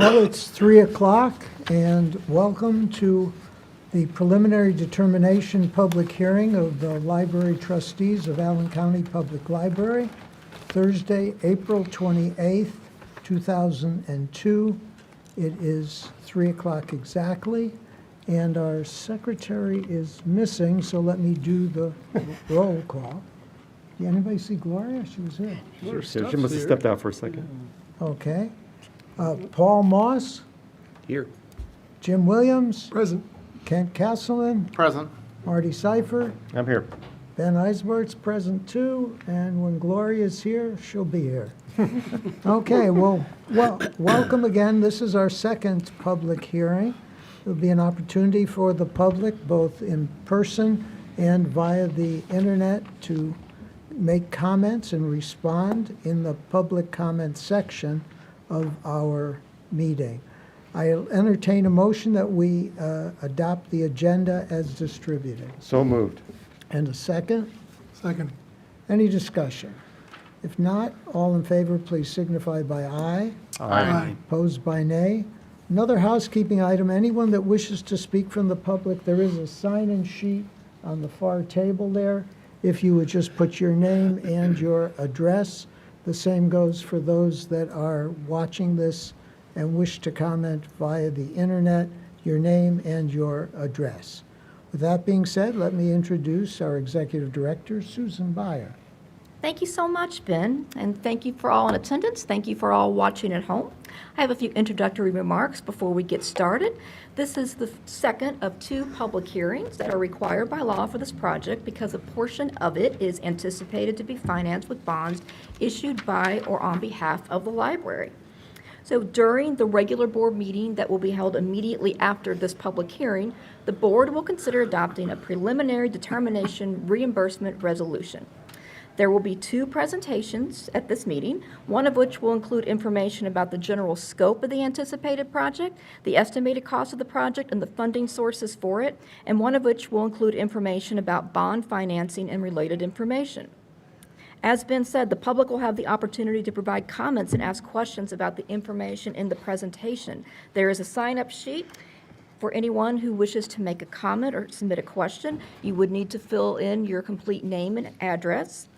Well, it's 3 o'clock, and welcome to the preliminary determination public hearing of the Library Trustees of Allen County Public Library, Thursday, April 28th, 2002. It is 3 o'clock exactly, and our secretary is missing, so let me do the roll call. Did anybody see Gloria? She was here. Sure, she must have stepped out for a second. Okay. Paul Moss, Here. Jim Williams, Present. Kent Castleman, Present. Marty Seifert, I'm here. Ben Eisbert's present too, and when Gloria's here, she'll be here. Okay, well, welcome again. This is our second public hearing. There'll be an opportunity for the public, both in person and via the internet, to make comments and respond in the public comment section of our meeting. I'll entertain a motion that we adopt the agenda as distributed. So moved. And a second? Second. Any discussion? If not, all in favor, please signify by aye. Aye. Opposed by nay. Another housekeeping item, anyone that wishes to speak from the public, there is a sign-in sheet on the far table there. If you would just put your name and your address. The same goes for those that are watching this and wish to comment via the internet, your name and your address. With that being said, let me introduce our Executive Director, Susan Byer. Thank you so much, Ben, and thank you for all in attendance. Thank you for all watching at home. I have a few introductory remarks before we get started. This is the second of two public hearings that are required by law for this project because a portion of it is anticipated to be financed with bonds issued by or on behalf of the library. So during the regular board meeting that will be held immediately after this public hearing, the board will consider adopting a preliminary determination reimbursement resolution. There will be two presentations at this meeting, one of which will include information about the general scope of the anticipated project, the estimated cost of the project, and the funding sources for it, and one of which will include information about bond financing and related information. As Ben said, the public will have the opportunity to provide comments and ask questions about the information in the presentation. There is a sign-up sheet for anyone who wishes to make a comment or submit a question. You would need to fill in your complete name and address.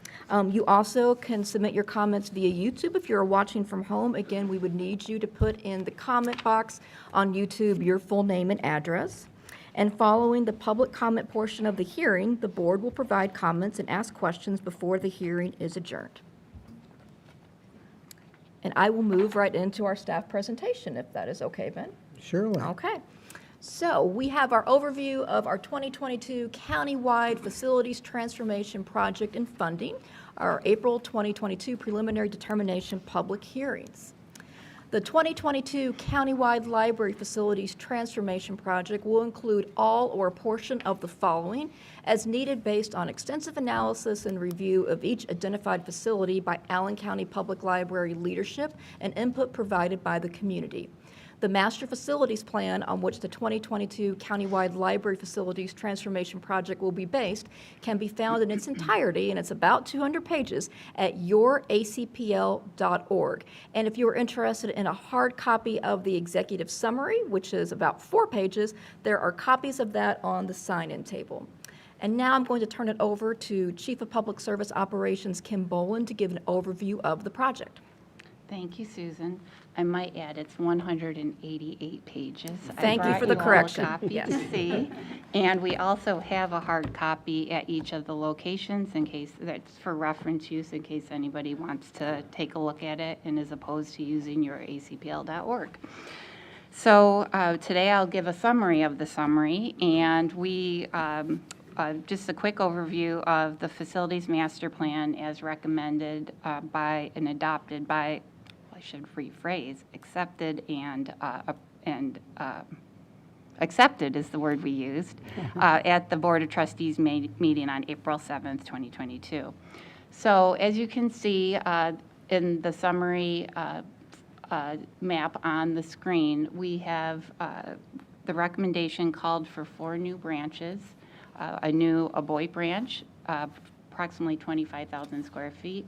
You also can submit your comments via YouTube. If you're watching from home, again, we would need you to put in the comment box on YouTube your full name and address. And following the public comment portion of the hearing, the board will provide comments and ask questions before the hearing is adjourned. And I will move right into our staff presentation, if that is okay, Ben. Surely. Okay. So we have our overview of our 2022 countywide facilities transformation project and funding, our April 2022 preliminary determination public hearings. The 2022 countywide library facilities transformation project will include all or a portion of the following as needed based on extensive analysis and review of each identified facility by Allen County Public Library leadership and input provided by the community. The master facilities plan on which the 2022 countywide library facilities transformation project will be based can be found in its entirety, and it's about 200 pages, at youracpl.org. And if you are interested in a hard copy of the executive summary, which is about 4 pages, there are copies of that on the sign-in table. And now I'm going to turn it over to Chief of Public Service Operations Kim Boland to give an overview of the project. Thank you, Susan. I might add it's 188 pages. Thank you for the correction. I brought you all a copy Yes. to see. And we also have a hard copy at each of the locations in case that's for reference use in case anybody wants to take a look at it and is opposed to using your acpl.org. So today I'll give a summary of the summary, and we just a quick overview of the facilities master plan as recommended by and adopted by, I should rephrase, accepted and accepted is the word we used at the Board of Trustees meeting on April 7th, 2022. So as you can see in the summary map on the screen, we have the recommendation called for 4 new branches. A Beloit branch, approximately 25,000 square feet,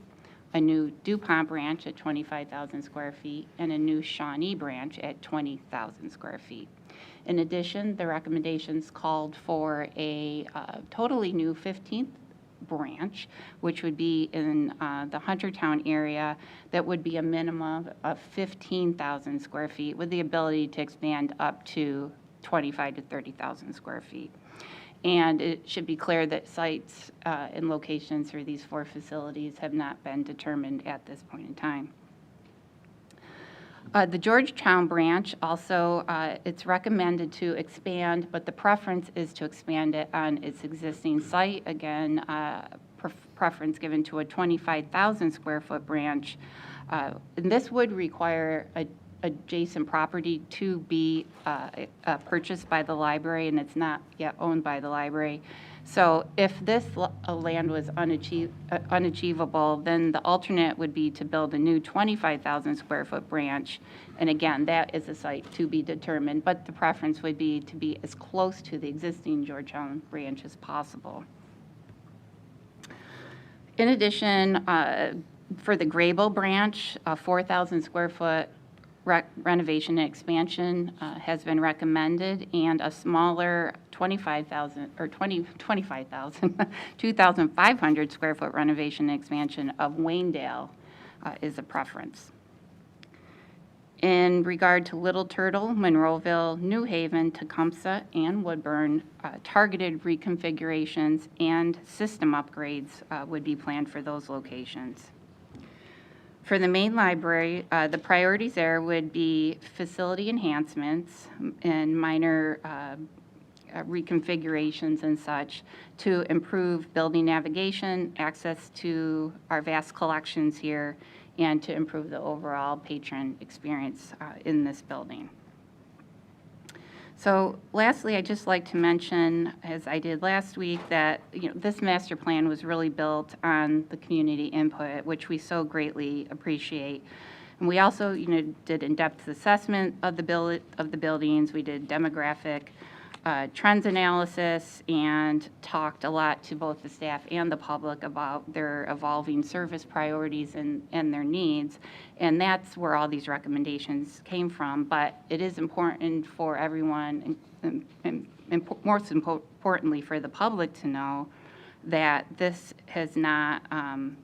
a new DuPont branch at 25,000 square feet, and a new Shawnee branch at 20,000 square feet. In addition, the recommendations called for a totally new 15th branch, which would be in the Huntertown area, that would be a minimum of 15,000 square feet with the ability to expand up to 25 to 30,000 square feet. And it should be clear that sites and locations for these 4 facilities have not been determined at this point in time. The Georgetown branch also, it's recommended to expand, but the preference is to expand it on its existing site. Again, preference given to a 25,000 square foot branch. And this would require adjacent property to be purchased by the library, and it's not yet owned by the library. So if this land was unachievable, then the alternate would be to build a new 25,000 square foot branch. And again, that is a site to be determined, but the preference would be to be as close to the existing Georgetown branch as possible. In addition, for the Grable branch, a 4,000 square foot renovation and expansion has been recommended, and a smaller 2,500 square foot renovation and expansion of Waynedale is a preference. In regard to Little Turtle, Monroeville, New Haven, Tecumseh, and Woodburn, targeted reconfigurations and system upgrades would be planned for those locations. For the main library, the priorities there would be facility enhancements and minor reconfigurations and such to improve building navigation, access to our vast collections here, and to improve the overall patron experience in this building. So lastly, I'd just like to mention, as I did last week, that this master plan was really built on the community input, which we so greatly appreciate. And we also did in-depth assessment of the buildings. We did demographic trends analysis and talked a lot to both the staff and the public about their evolving service priorities and their needs. And that's where all these recommendations came from. But it is important for everyone, and most importantly for the public, to know that this is not going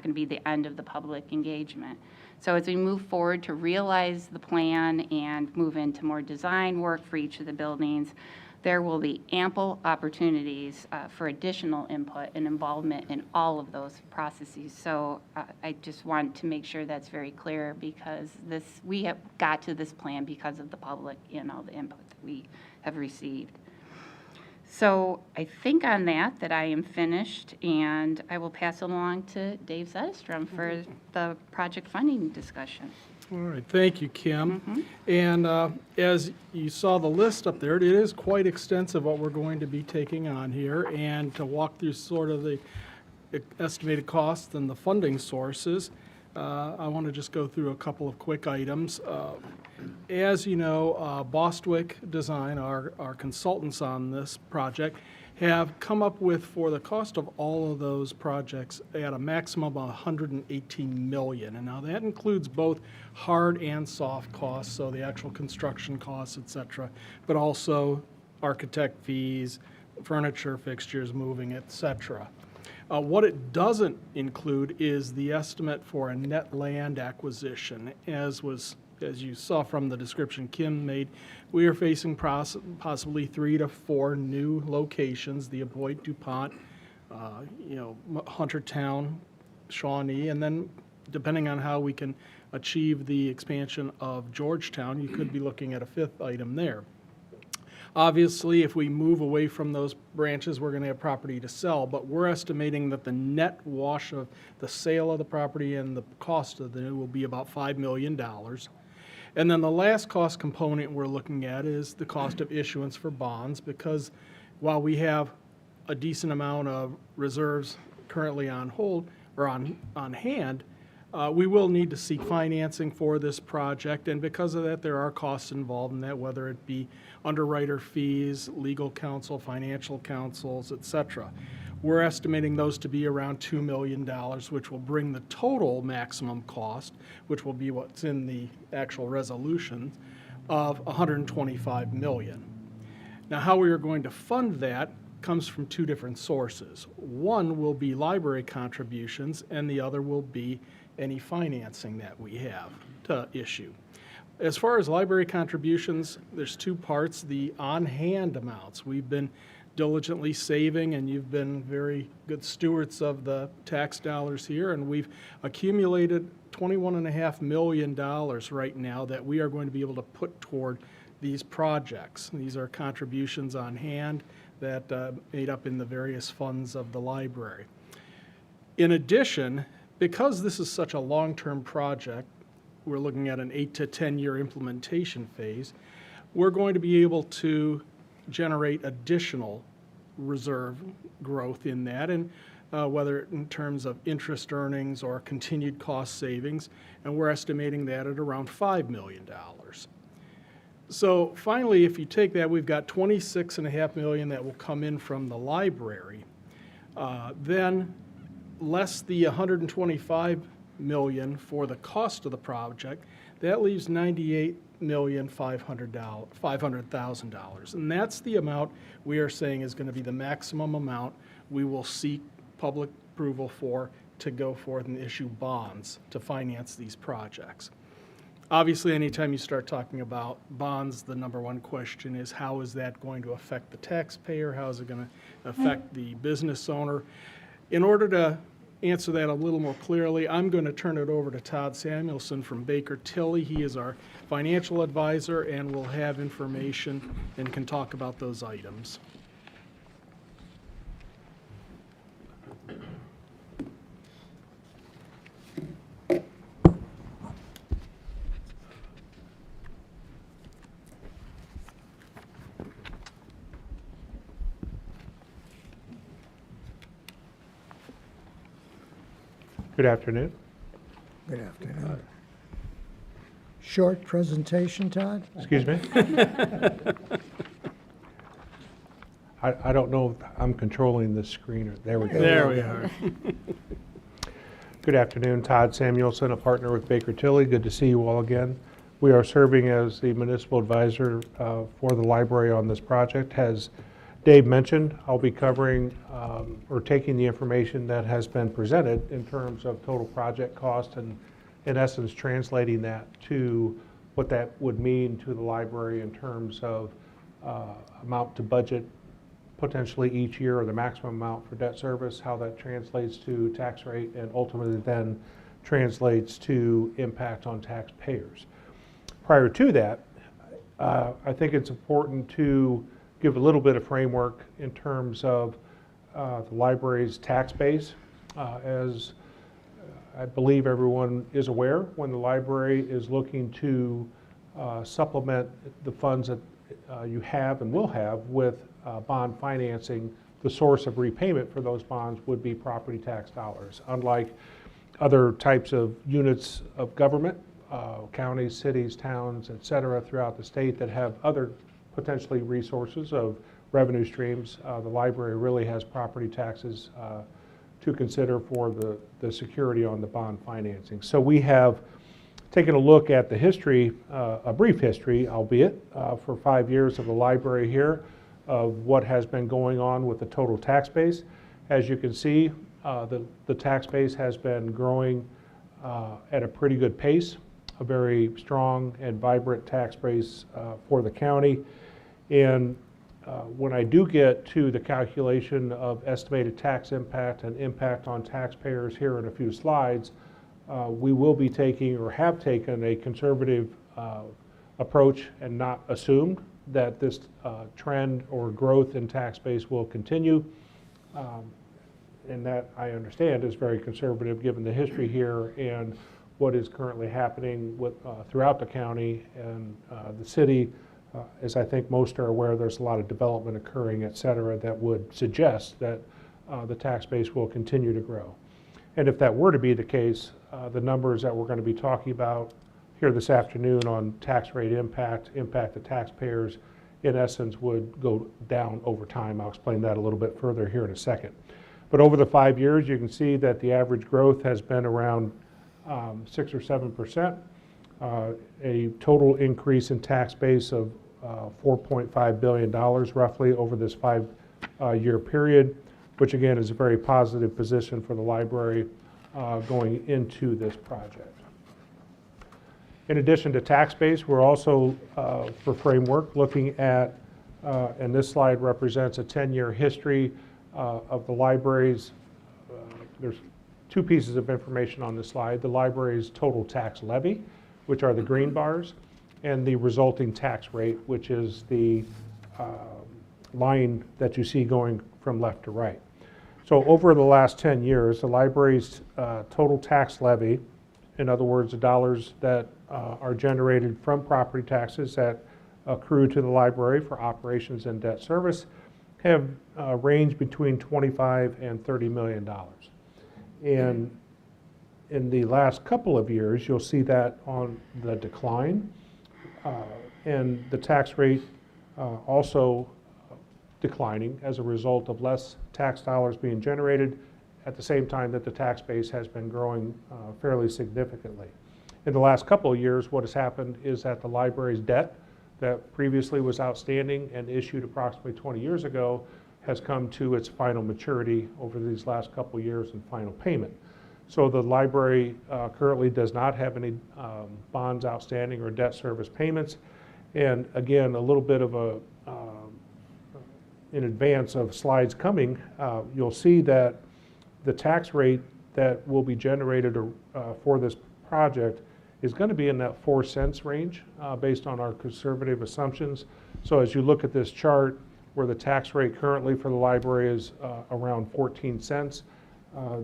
to be the end of the public engagement. So as we move forward to realize the plan and move into more design work for each of the buildings, there will be ample opportunities for additional input and involvement in all of those processes. So I just want to make sure that's very clear, because we have got to this plan because of the public and all the input that we have received. So I think on that I am finished, and I will pass it along to Dave Zetterstrom for the project funding discussion. All right, thank you, Kim. And as you saw the list up there, it is quite extensive what we're going to be taking on here, and to walk through sort of the estimated costs and the funding sources, I want to just go through a couple of quick items. As you know, Bostwick Design, our consultants on this project, have come up with, for the cost of all of those projects, at a maximum of $118 million. And now that includes both hard and soft costs, so the actual construction costs, et cetera, but also architect fees, furniture, fixtures, moving, et cetera. What it doesn't include is the estimate for a net land acquisition. As you saw from the description Kim made, we are facing possibly 3 to 4 new locations: the Aboit, DuPont, Huntertown, Shawnee, and then depending on how we can achieve the expansion of Georgetown, you could be looking at a 5th item there. Obviously, if we move away from those branches, we're going to have property to sell, but we're estimating that the net wash of the sale of the property and the cost of the new will be about $5 million. And then the last cost component we're looking at is the cost of issuance for bonds, because while we have a decent amount of reserves currently on hold or on hand, we will need to seek financing for this project, and because of that, there are costs involved in that, whether it be underwriter fees, legal counsel, financial counsels, et cetera. We're estimating those to be around $2 million, which will bring the total maximum cost, which will be what's in the actual resolution, of $125 million. Now, how we are going to fund that comes from two different sources. One will be library contributions, and the other will be any financing that we have to issue. As far as library contributions, there's two parts. The on-hand amounts. We've been diligently saving, and you've been very good stewards of the tax dollars here, and we've accumulated $21.5 million right now that we are going to be able to put toward these projects. These are contributions on hand that made up in the various funds of the library. In addition, because this is such a long-term project, we're looking at an 8 to 10 year implementation phase, we're going to be able to generate additional reserve growth in that, and whether in terms of interest earnings or continued cost savings, and we're estimating that at around $5 million. So finally, if you take that, we've got $26.5 million that will come in from the library. Then less the $125 million for the cost of the project, that leaves $98,500,000. And that's the amount we are saying is going to be the maximum amount we will seek public approval for to go forth and issue bonds to finance these projects. Obviously, anytime you start talking about bonds, the number one question is, how is that going to affect the taxpayer? How is it going to affect the business owner? In order to answer that a little more clearly, I'm going to turn it over to Todd Samuelson from Baker Tilly. He is our financial advisor and will have information and can talk about those items. Good afternoon. Good afternoon. Short presentation, Todd? Excuse me? I don't know if I'm controlling the screen. Or there we go. There we are. Good afternoon. Todd Samuelson, a partner with Baker Tilly. Good to see you all again. We are serving as the municipal advisor for the library on this project. As Dave mentioned, I'll be covering or taking the information that has been presented in terms of total project cost and in essence translating that to what that would mean to the library in terms of amount to budget potentially each year, or the maximum amount for debt service, how that translates to tax rate, and ultimately then translates to impact on taxpayers. Prior to that, I think it's important to give a little bit of framework in terms of the library's tax base. As I believe everyone is aware, when the library is looking to supplement the funds that you have and will have with bond financing, the source of repayment for those bonds would be property tax dollars. Unlike other types of units of government, counties, cities, towns, et cetera, throughout the state that have other potentially resources of revenue streams, the library really has property taxes to consider for the security on the bond financing. So we have taken a look at the history, a brief history, albeit, for 5 years of the library here, of what has been going on with the total tax base. As you can see, the tax base has been growing at a pretty good pace, a very strong and vibrant tax base for the county. And when I do get to the calculation of estimated tax impact and impact on taxpayers here in a few slides, we will be taking or have taken a conservative approach and not assumed that this trend or growth in tax base will continue. And that, I understand, is very conservative given the history here and what is currently happening with, throughout the county and the city. As I think most are aware, there's a lot of development occurring, et cetera, that would suggest that the tax base will continue to grow. And if that were to be the case, the numbers that we're going to be talking about here this afternoon on tax rate impact to taxpayers, in essence, would go down over time. I'll explain that a little bit further here in a second. But over the 5 years, you can see that the average growth has been around 6 or 7%, a total increase in tax base of $4.5 billion roughly over this 5-year period, which again is a very positive position for the library going into this project. In addition to tax base, we're also, for framework, looking at, and this slide represents a 10-year history of the library's, there's 2 pieces of information on this slide, the library's total tax levy, which are the green bars, and the resulting tax rate, which is the line that you see going from left to right. So over the last 10 years, the library's total tax levy, in other words, the dollars that are generated from property taxes that accrue to the library for operations and debt service, have ranged between $25 and $30 million. And in the last couple of years, you'll see that on the decline, and the tax rate also declining as a result of less tax dollars being generated at the same time that the tax base has been growing fairly significantly. In the last couple of years, what has happened is that the library's debt that previously was outstanding and issued approximately 20 years ago has come to its final maturity over these last couple of years and final payment. So the library currently does not have any bonds outstanding or debt service payments. And again, a little bit of a, in advance of slides coming, you'll see that the tax rate that will be generated for this project is going to be in that 4 cents range based on our conservative assumptions. So as you look at this chart where the tax rate currently for the library is around 14 cents,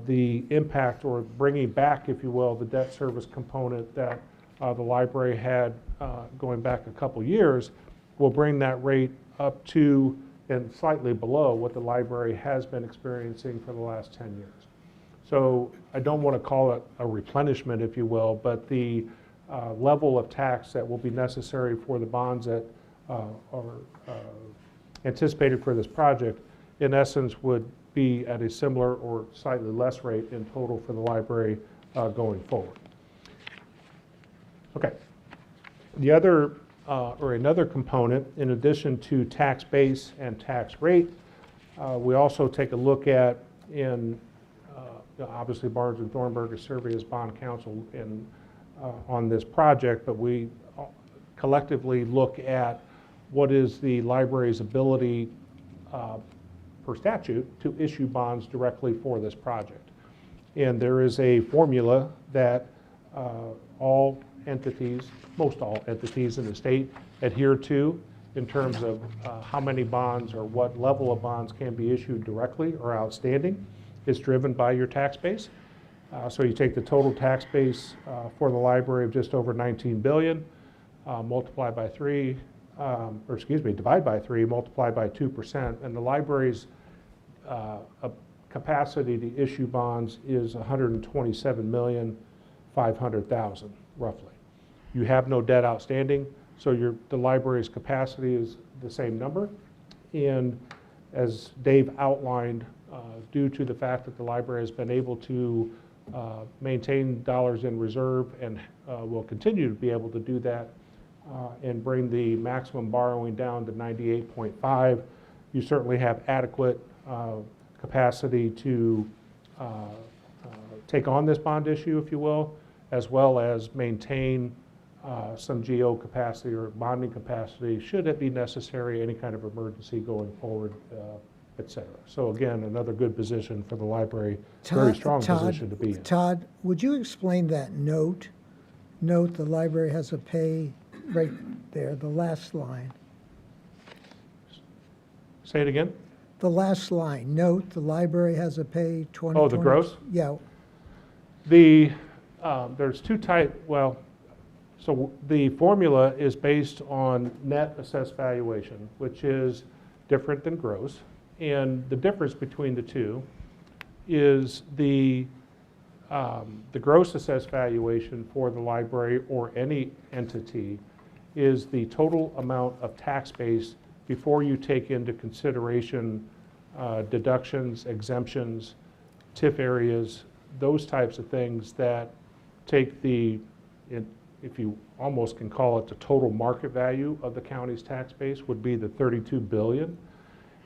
the impact or bringing back, if you will, the debt service component that the library had going back a couple years will bring that rate up to and slightly below what the library has been experiencing for the last 10 years. So I don't want to call it a replenishment, if you will, but the level of tax that will be necessary for the bonds that are anticipated for this project, in essence, would be at a similar or slightly less rate in total for the library going forward. Okay. The other, or another component, in addition to tax base and tax rate, we also take a look at obviously Barnes and Thornburg is serving as bond counsel on this project, but we collectively look at what is the library's ability per statute to issue bonds directly for this project. And there is a formula that all entities, most all entities in the state adhere to in terms of how many bonds or what level of bonds can be issued directly or outstanding. Is driven by your tax base. So you take the total tax base for the library of just over 19 billion, multiply by 3, divide by 3, multiply by 2%, and the library's capacity to issue bonds is 127,500,000 roughly. You have no debt outstanding, so the library's capacity is the same number. And as Dave outlined, due to the fact that the library has been able to maintain dollars in reserve and will continue to be able to do that and bring the maximum borrowing down to 98.5, you certainly have adequate capacity to take on this bond issue, if you will, as well as maintain some GO capacity or bonding capacity should it be necessary, any kind of emergency going forward, et cetera. So again, another good position for the library, very strong position to be in. Todd, would you explain that note? Note the library has a pay right there, the last line. Say it again? The last line, note the library has a pay 20. Oh, the gross? Yeah. There's two types, so the formula is based on net assessed valuation, which is different than gross. And the difference between the two is the gross assessed valuation for the library or any entity is the total amount of tax base before you take into consideration deductions, exemptions, TIF areas, those types of things that take the, if you almost can call it the total market value of the county's tax base would be the $32 billion.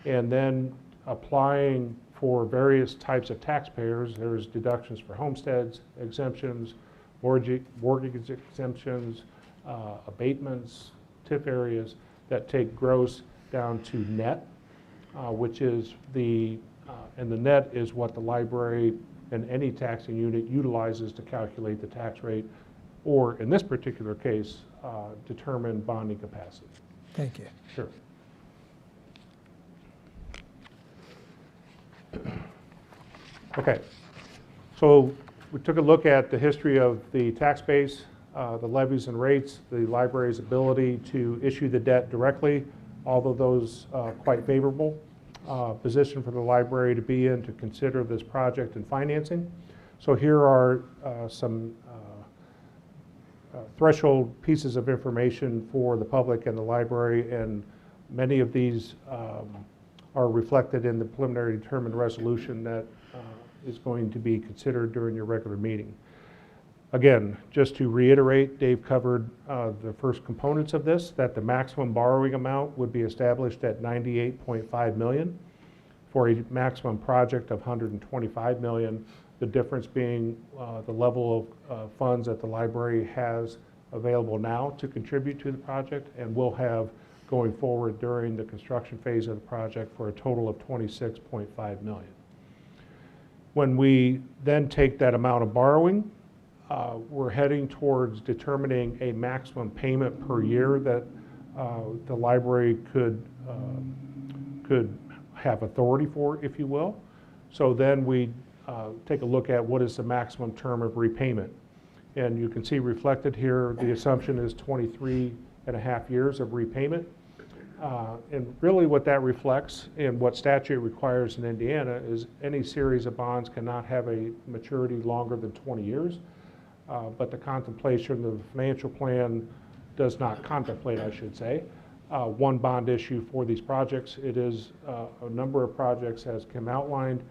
And then applying for various types of taxpayers, there's deductions for homesteads, exemptions, mortgage exemptions, abatements, TIF areas that take gross down to net, which is and the net is what the library and any taxing unit utilizes to calculate the tax rate, or in this particular case, determine bonding capacity. Thank you. Sure. Okay, so we took a look at the history of the tax base, the levies and rates, the library's ability to issue the debt directly, all of those quite favorable position for the library to be in to consider this project and financing. So here are some threshold pieces of information for the public and the library, and many of these are reflected in the preliminary determined resolution that is going to be considered during your regular meeting. Again, just to reiterate, Dave covered the first components of this, that the maximum borrowing amount would be established at $98.5 million for a maximum project of $125 million, the difference being the level of funds that the library has available now to contribute to the project and will have going forward during the construction phase of the project for a total of $26.5 million. When we then take that amount of borrowing, we're heading towards determining a maximum payment per year that the library could have authority for, if you will. So then we take a look at what is the maximum term of repayment. And you can see reflected here, the assumption is 23.5 years of repayment. And really what that reflects and what statute requires in Indiana is any series of bonds cannot have a maturity longer than 20 years. But the contemplation of the financial plan does not contemplate, I should say, one bond issue for these projects. It is a number of projects as Kim outlined.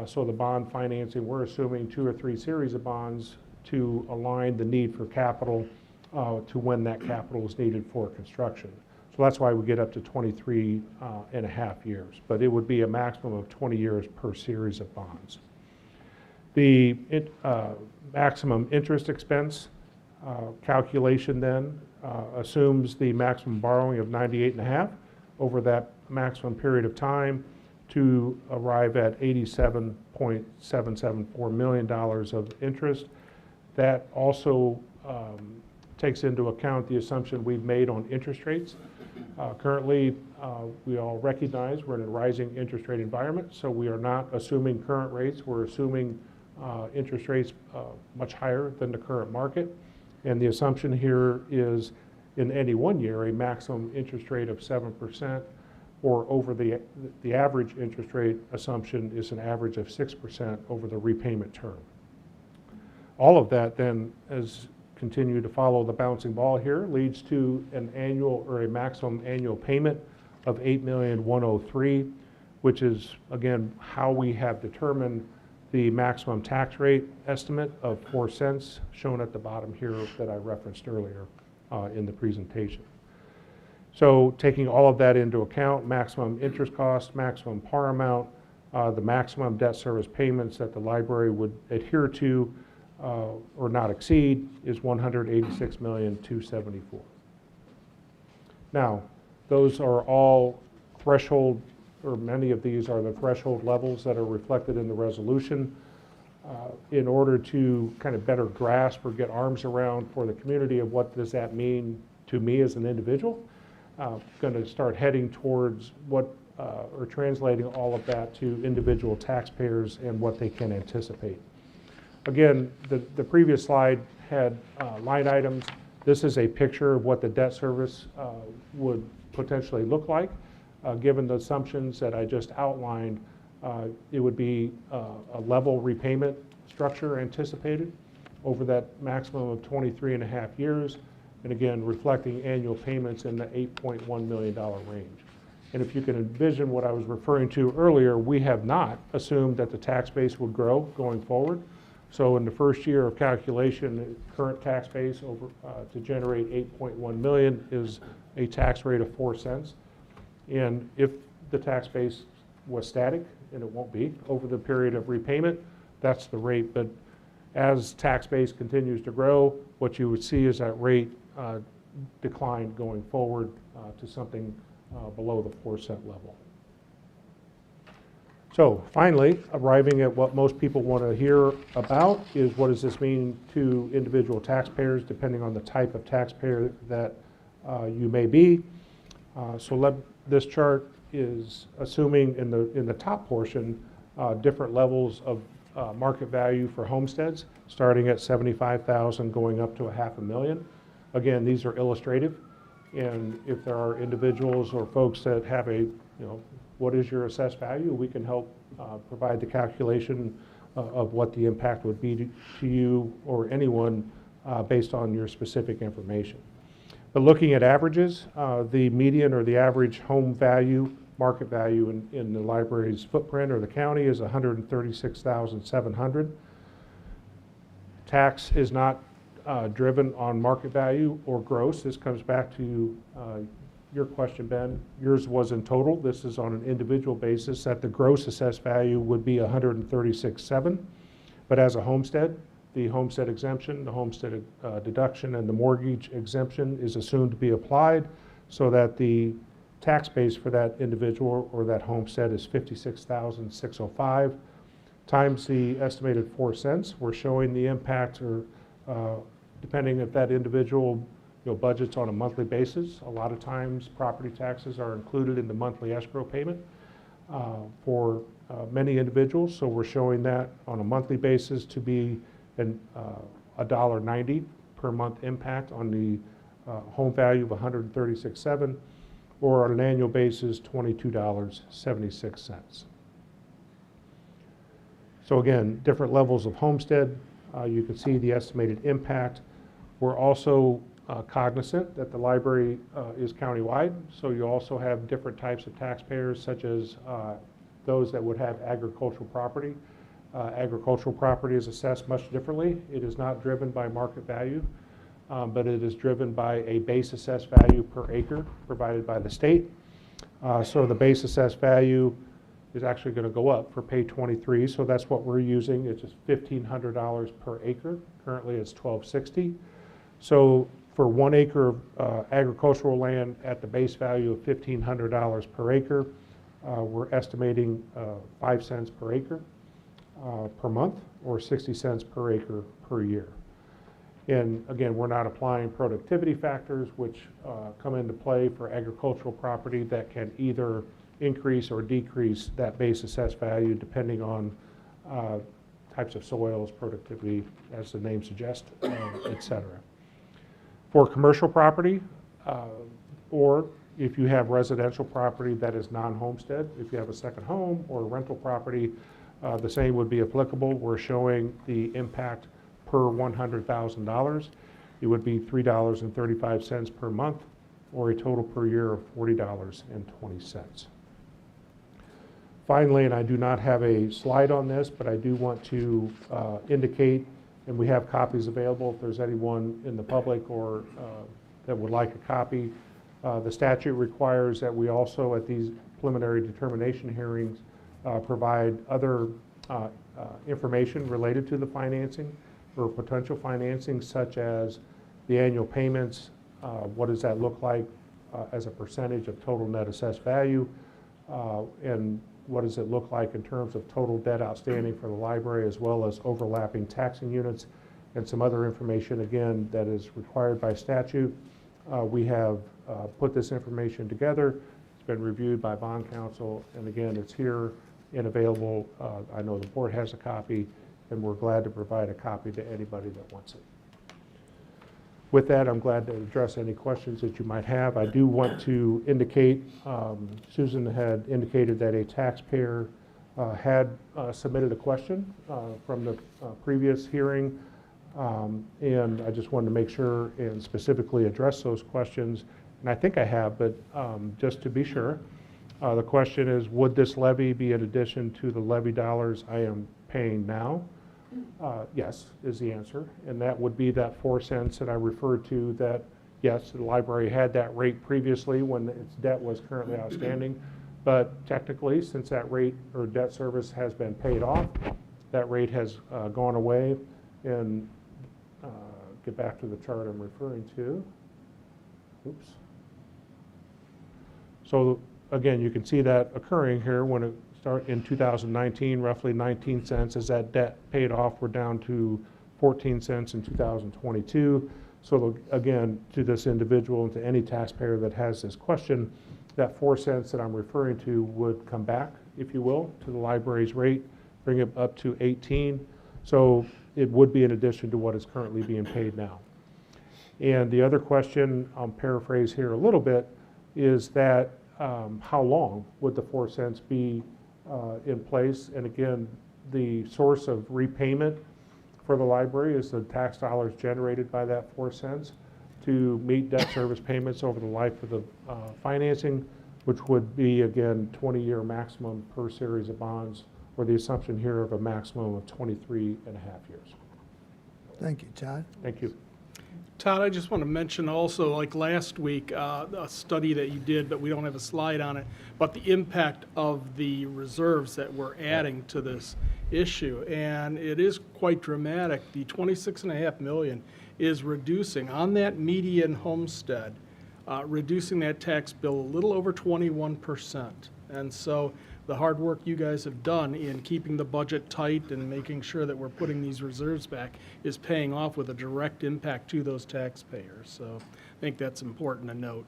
So the bond financing, we're assuming 2 or 3 series of bonds to align the need for capital to when that capital is needed for construction. So that's why we get up to 23.5 years. But it would be a maximum of 20 years per series of bonds. The maximum interest expense calculation then assumes the maximum borrowing of 98.5 over that maximum period of time to arrive at $87.774 million of interest. That also takes into account the assumption we've made on interest rates. Currently, we all recognize we're in a rising interest rate environment, so we are not assuming current rates. We're assuming interest rates much higher than the current market. And the assumption here is in any one year, a maximum interest rate of 7%, or over the average interest rate assumption is an average of 6% over the repayment term. All of that then, as continue to follow the bouncing ball here, leads to an annual or a maximum annual payment of $8,103,000, which is again how we have determined the maximum tax rate estimate of 4 cents shown at the bottom here that I referenced earlier in the presentation. So taking all of that into account, maximum interest cost, maximum par amount, the maximum debt service payments that the library would adhere to or not exceed is $186,274,000. Now, those are all threshold, or many of these are the threshold levels that are reflected in the resolution. In order to kind of better grasp or get arms around for the community of what does that mean to me as an individual, going to start heading towards what, or translating all of that to individual taxpayers and what they can anticipate. Again, the previous slide had line items. This is a picture of what the debt service would potentially look like. Given the assumptions that I just outlined, it would be a level repayment structure anticipated over that maximum of 23.5 years, and again, reflecting annual payments in the $8.1 million range. And if you can envision what I was referring to earlier, we have not assumed that the tax base would grow going forward. So in the first year of calculation, the current tax base to generate 8.1 million is a tax rate of 4 cents. And if the tax base was static, and it won't be, over the period of repayment, that's the rate. But as tax base continues to grow, what you would see is that rate decline going forward to something below the 4 cent level. So finally, arriving at what most people want to hear about is what does this mean to individual taxpayers, depending on the type of taxpayer that you may be. This chart is assuming in the top portion different levels of market value for homesteads, starting at 75,000 going up to $500,000. Again, these are illustrative, and if there are individuals or folks that have what is your assessed value, we can help provide the calculation of what the impact would be to you or anyone based on your specific information. But looking at averages, the median or the average home value, market value in the library's footprint or the county is $136,700. Tax is not driven on market value or gross. This comes back to your question, Ben. Yours was in total. This is on an individual basis that the gross assessed value would be $136,700. But as a homestead, the homestead exemption, the homestead deduction, and the mortgage exemption is assumed to be applied so that the tax base for that individual or that homestead is $56,605 times the estimated 4 cents. We're showing the impact, or depending if that individual budgets on a monthly basis. A lot of times property taxes are included in the monthly escrow payment for many individuals. So we're showing that on a monthly basis to be $1.90 per month impact on the home value of $136,700, or on an annual basis, $22.76. So again, different levels of homestead. You can see the estimated impact. We're also cognizant that the library is countywide, so you also have different types of taxpayers, such as those that would have agricultural property. Agricultural property is assessed much differently. It is not driven by market value, but it is driven by a base assessed value per acre provided by the state. So the base assessed value is actually going to go up for pay 23, so that's what we're using. It's just $1,500 per acre. Currently it's $1,260. So for 1 acre of agricultural land at the base value of $1,500 per acre, we're estimating 5 cents per acre per month, or 60 cents per acre per year. And again, we're not applying productivity factors, which come into play for agricultural property that can either increase or decrease that base assessed value depending on types of soils, productivity, as the name suggests, et cetera. For commercial property, or if you have residential property that is non-homestead, if you have a second home or rental property, the same would be applicable. We're showing the impact per $100,000. It would be $3.35 per month, or a total per year of $40.20. Finally, and I do not have a slide on this, but I do want to indicate, and we have copies available if there's anyone in the public or that would like a copy. The statute requires that we also, at these preliminary determination hearings, provide other information related to the financing or potential financing, such as the annual payments, what does that look like as a percentage of total net assessed value, and what does it look like in terms of total debt outstanding for the library, as well as overlapping taxing units, and some other information, again, that is required by statute. We have put this information together. It's been reviewed by bond counsel, and again, it's here and available. I know the board has a copy, and we're glad to provide a copy to anybody that wants it. With that, I'm glad to address any questions that you might have. I do want to indicate, Susan had indicated that a taxpayer had submitted a question from the previous hearing, and I just wanted to make sure and specifically address those questions. And I think I have, but just to be sure, The question is, would this levy be in addition to the levy dollars I am paying now? Yes, is the answer. And that would be that 4 cents that I referred to that, yes, the library had that rate previously when its debt was currently outstanding. But technically, since that rate or debt service has been paid off, that rate has gone away. And get back to the chart I'm referring to. Oops. So again, you can see that occurring here when it started in 2019, roughly 19 cents. As that debt paid off, we're down to 14 cents in 2022. So again, to this individual and to any taxpayer that has this question, that 4 cents that I'm referring to would come back, if you will, to the library's rate, bring it up to 18. So it would be in addition to what is currently being paid now. And the other question, I'll paraphrase here a little bit, is that how long would the 4 cents be in place? And again, the source of repayment for the library is the tax dollars generated by that 4 cents to meet debt service payments over the life of the financing, which would be, again, 20-year maximum per series of bonds, or the assumption here of a maximum of 23 and a half years. Thank you, Todd. Thank you. Todd, I just want to mention also, like last week, a study that you did, but we don't have a slide on it, but the impact of the reserves that we're adding to this issue. And it is quite dramatic. The 26.5 million is reducing on that median homestead, reducing that tax bill a little over 21%. And so the hard work you guys have done in keeping the budget tight and making sure that we're putting these reserves back is paying off with a direct impact to those taxpayers. So I think that's important to note.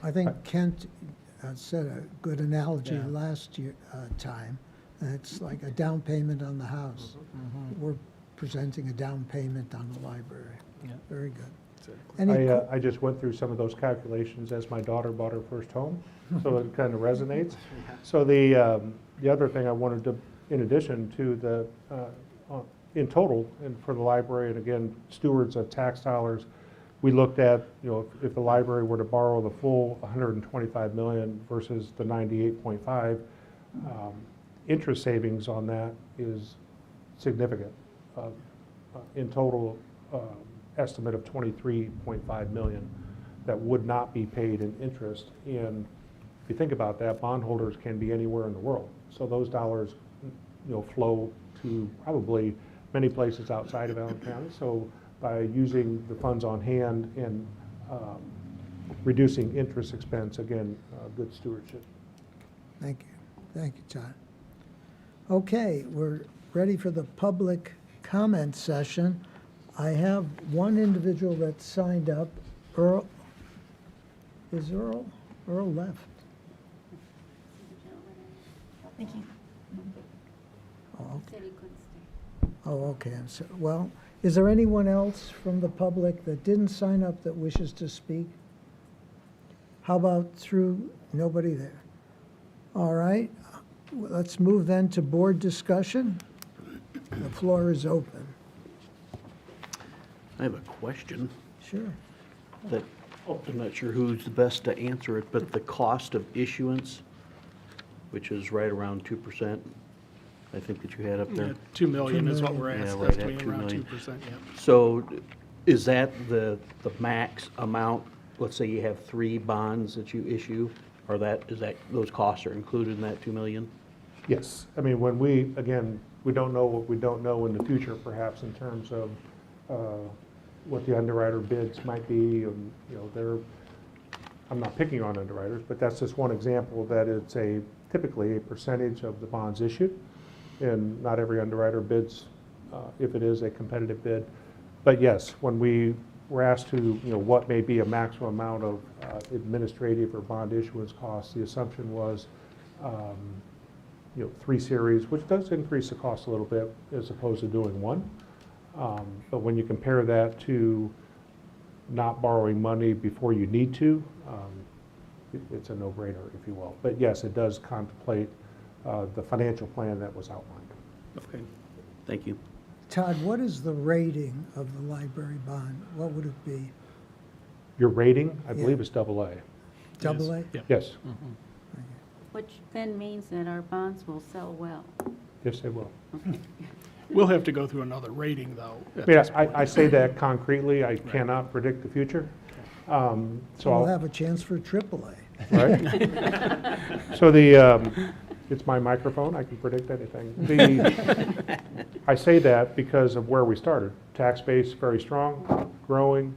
I think Kent said a good analogy last year, time. It's like a down payment on the house. We're presenting a down payment on the library. Yeah. Very good. Any I just went through some of those calculations as my daughter bought her first home, so it kind of resonates. So the other thing I wanted to, in addition to the, in total, and for the library, and again, stewards of tax dollars, we looked at, if the library were to borrow the full 125 million versus the 98.5, interest savings on that is significant. In total, estimate of 23.5 million that would not be paid in interest. And if you think about that, bondholders can be anywhere in the world. So those dollars, flow to probably many places outside of Allen County. So by using the funds on hand and reducing interest expense, again, good stewardship. Thank you. Thank you, Todd. Okay, we're ready for the public comment session. I have one individual that signed up. Earl, is Earl? Earl left. Thank you. Oh, okay. Oh, okay. Well, is there anyone else from the public that didn't sign up that wishes to speak? How about through, nobody there? All right, let's move then to board discussion. The floor is open. I have a question Sure. that, I'm not sure who's the best to answer it, but the cost of issuance, which is right around 2%, I think that you had up there. 2 million is what we're Yeah, asking, right at estimating 2 around million. 2%, yeah. So is that the max amount? Let's say you have 3 bonds that you issue, or those costs are included in that 2 million? Yes, I mean, when we don't know what we don't know in the future, perhaps in terms of what the underwriter bids might be, and, I'm not picking on underwriters, but that's just one example that it's typically a percentage of the bonds issued, and not every underwriter bids if it is a competitive bid. But yes, when we were asked to, what may be a maximum amount of administrative or bond issuance costs, the assumption was 3 series, which does increase the cost a little bit as opposed to doing 1. But when you compare that to not borrowing money before you need to, it's a no-brainer, if you will. But yes, it does contemplate the financial plan that was outlined. Okay, thank you. Todd, what is the rating of the library bond? What would it be? Your rating, I Yeah. believe, is AA. Double A? Yeah. Yes. Which then means that our bonds will sell well. Yes, they will. We'll have to go through another rating, though. at Yeah, this point. I say that concretely. I cannot predict the future. So So we'll I'll, have a chance for AAA. right? So it's my microphone, I can predict anything. I say that because of where we started. Tax base, very strong, growing.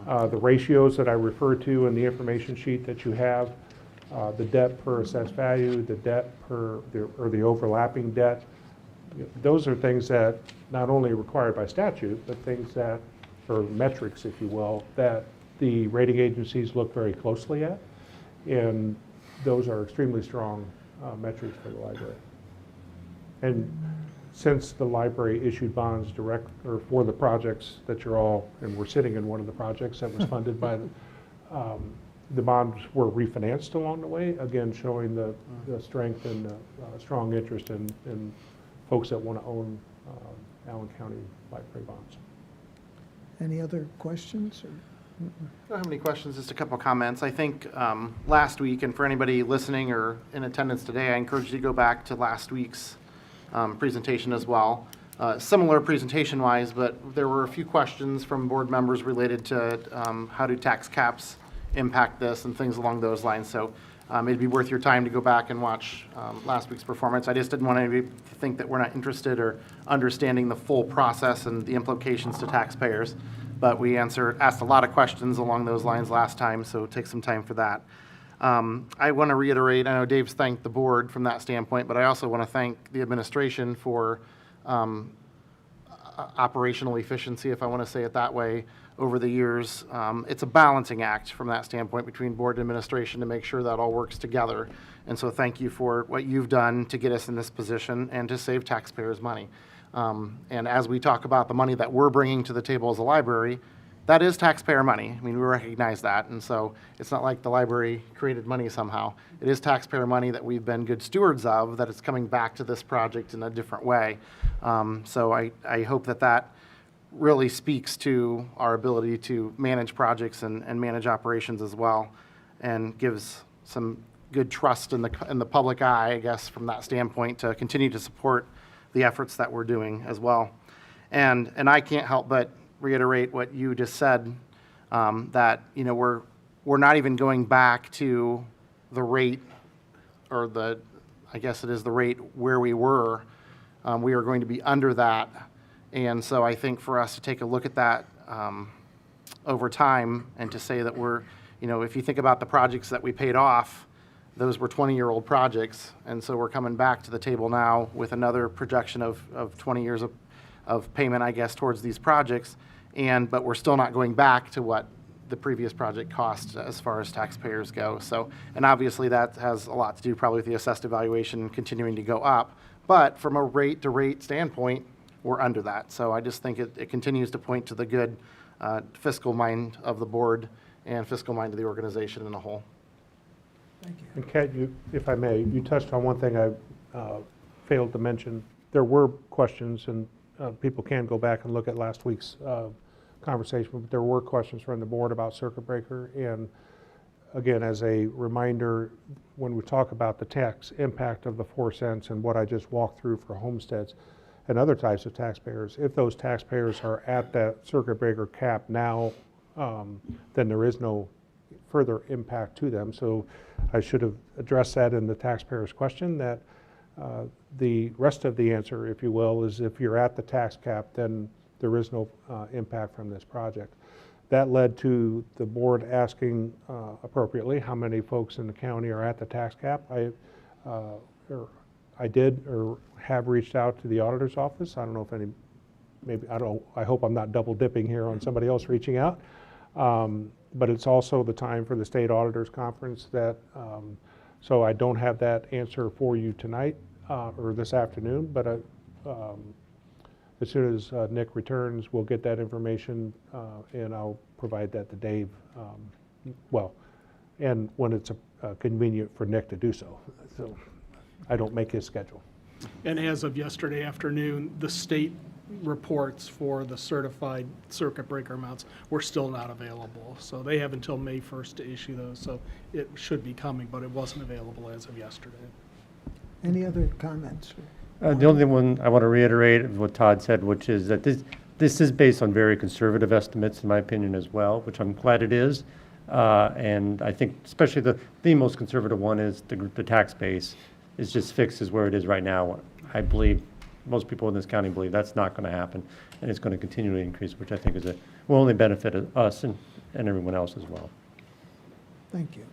The ratios that I referred to in the information sheet that you have, the debt per assessed value, the debt or the overlapping debt, those are things that not only are required by statute, but things that, or metrics, if you will, that the rating agencies look very closely at. And those are extremely strong metrics for the library. And since the library issued bonds direct, or for the projects that you're all, and we're sitting in one of the projects that was funded by the bonds were refinanced along the way, again, showing the strength and strong interest in folks that want to own Allen County library bonds. Any other questions? I don't have any questions, just a couple of comments. I think last week, and for anybody listening or in attendance today, I encourage you to go back to last week's presentation as well. Similar presentation-wise, but there were a few questions from board members related to how do tax caps impact this and things along those lines. So it'd be worth your time to go back and watch last week's performance. I just didn't want anybody to think that we're not interested or understanding the full process and the implications to taxpayers. But we asked a lot of questions along those lines last time, so take some time for that. I want to reiterate, I know Dave's thanked the board from that standpoint, but I also want to thank the administration for operational efficiency, if I want to say it that way, over the years. It's a balancing act from that standpoint between board and administration to make sure that all works together. And so thank you for what you've done to get us in this position and to save taxpayers money. And as we talk about the money that we're bringing to the table as a library, that is taxpayer money. I mean, we recognize that. And so it's not like the library created money somehow. It is taxpayer money that we've been good stewards of, that it's coming back to this project in a different way. So I hope that really speaks to our ability to manage projects and manage operations as well, and gives some good trust in the public eye, I guess, from that standpoint, to continue to support the efforts that we're doing as well. And I can't help but reiterate what you just said, that we're not even going back to the rate, or I guess it is the rate where we were. We are going to be under that. And so I think for us to take a look at that over time, and to say that we're, if you think about the projects that we paid off, those were 20-year-old projects. And so we're coming back to the table now with another projection of 20 years of payment, I guess, towards these projects. But we're still not going back to what the previous project cost as far as taxpayers go. So, and obviously that has a lot to do probably with the assessed evaluation continuing to go up. But from a rate-to-rate standpoint, we're under that. So I just think it continues to point to the good fiscal mind of the board and fiscal mind of the organization in a whole. Thank you. And Kat, if I may, you touched on one thing I failed to mention. There were questions, and people can go back and look at last week's conversation, but there were questions from the board about circuit breaker. And again, as a reminder, when we talk about the tax impact of the 4 cents and what I just walked through for homesteads and other types of taxpayers, if those taxpayers are at that circuit breaker cap now, then there is no further impact to them. So I should have addressed that in the taxpayer's question, that the rest of the answer, if you will, is if you're at the tax cap, then there is no impact from this project. That led to the board asking appropriately how many folks in the county are at the tax cap. I did or have reached out to the auditor's office. I don't know if I hope I'm not double dipping here on somebody else reaching out. But it's also the time for the state auditors conference so I don't have that answer for you tonight or this afternoon, but as soon as Nick returns, we'll get that information and I'll provide that to Dave. And when it's convenient for Nick to do so. So I don't make his schedule. And as of yesterday afternoon, the state reports for the certified circuit breaker amounts were still not available. So they have until May 1st to issue those, so it should be coming, but it wasn't available as of yesterday. Any other comments? The only one I want to reiterate is what Todd said, which is that this is based on very conservative estimates, in my opinion, as well, which I'm glad it is. And I think especially the most conservative one is the tax base is just fixed as where it is right now. I believe most people in this county believe that's not going to happen, and it's going to continue to increase, which I think will only benefit us and everyone else as well. Thank you.